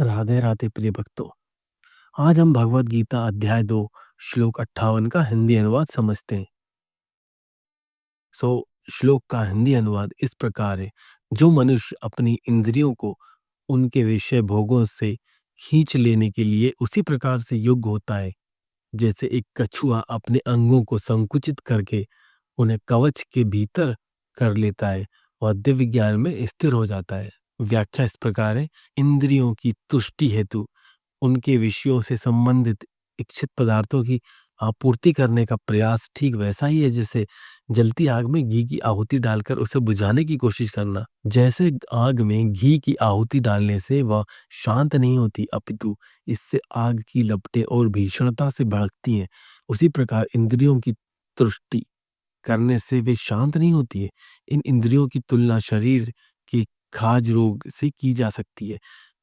राधे राधे प्रिय भक्तों। आज हम भगवत गीता अध्याय 2 श्लोक 58 का हिंदी अनुवाद समझते हैं। श्लोक का हिंदी अनुवाद इस प्रकार है। जो मनुष्य अपनी इंद्रियों को उनके विषय भोगों से खींच लेने के लिए उसी प्रकार से योग्य होता है जैसे एक कछुआ अपने अंगों को संकुचित करके उन्हें कवच के भीतर कर लेता है और दिव्य ज्ञान में स्थिर हो जाता है। व्याख्या इस प्रकार है। इंद्रियों की तुष्टि हेतु उनके विषयों से संबंधित इच्छित पदार्थों की आपूर्ति करने का प्रयास ठीक वैसा ही है जैसे जलती आग में घी की आहुति डालकर उसे बुझाने की कोशिश करना। जैसे आग में घी की आहुति डालने से वह शांत नहीं होती अपितु इससे आग की लपटें और भीषणता से भड़कती हैं, उसी प्रकार इंद्रियों की तुष्टि करने से वे शांत नहीं होती है। इन इंद्रियों की तुलना शरीर के खाज रोग से की जा सकती है।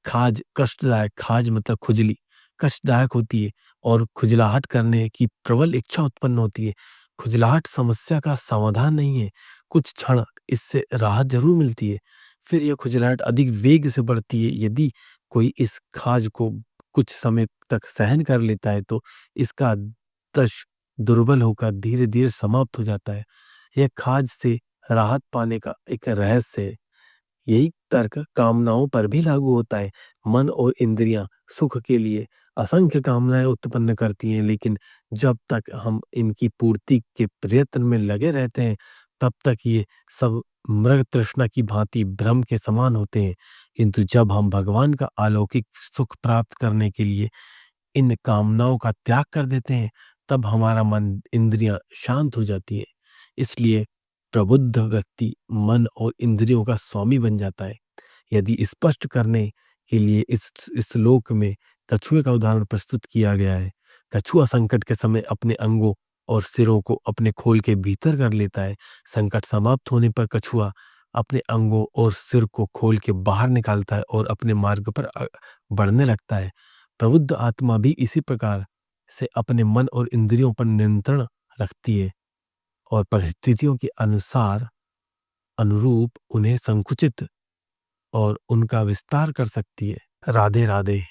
खाज कष्टदायक, खाज मतलब खुजली कष्टदायक होती है और खुजलाहट करने की प्रबल इच्छा उत्पन्न होती है। खुजलाहट समस्या का समाधान नहीं है, कुछ क्षण इससे राहत जरूर मिलती है, फिर यह खुजलाहट अधिक वेग से बढ़ती है। यदि कोई इस खाज को कुछ समय तक सहन कर लेता है तो इसका दर्श दुर्बल होकर धीरे धीरे समाप्त हो जाता है। यह खाज से राहत पाने का एक रहस्य है। यही तर्क कामनाओं पर भी लागू होता है। मन और इंद्रियां सुख के लिए असंख्य कामनाएं उत्पन्न करती हैं, लेकिन जब तक हम इनकी पूर्ति के प्रयत्न में लगे रहते हैं तब तक ये सब मृग तृष्णा की भांति भ्रम के समान होते हैं। किंतु जब हम भगवान का अलौकिक सुख प्राप्त करने के लिए इन कामनाओं का त्याग कर देते हैं तब हमारा मन इंद्रियां शांत हो जाती है। इसलिए प्रबुद्ध व्यक्ति मन और इंद्रियों का स्वामी बन जाता है। यदि स्पष्ट करने के लिए इस श्लोक में कछुए का उदाहरण प्रस्तुत किया गया है। कछुआ संकट के समय अपने अंगों और सिरों को अपने खोल के भीतर कर लेता है। संकट समाप्त होने पर कछुआ अपने अंगों और सिर को खोल के बाहर निकालता है और अपने मार्ग पर बढ़ने लगता है। प्रबुद्ध आत्मा भी इसी प्रकार से अपने मन और इंद्रियों पर नियंत्रण रखती है और परिस्थितियों के अनुरूप उन्हें संकुचित और उनका विस्तार कर सकती है। राधे राधे।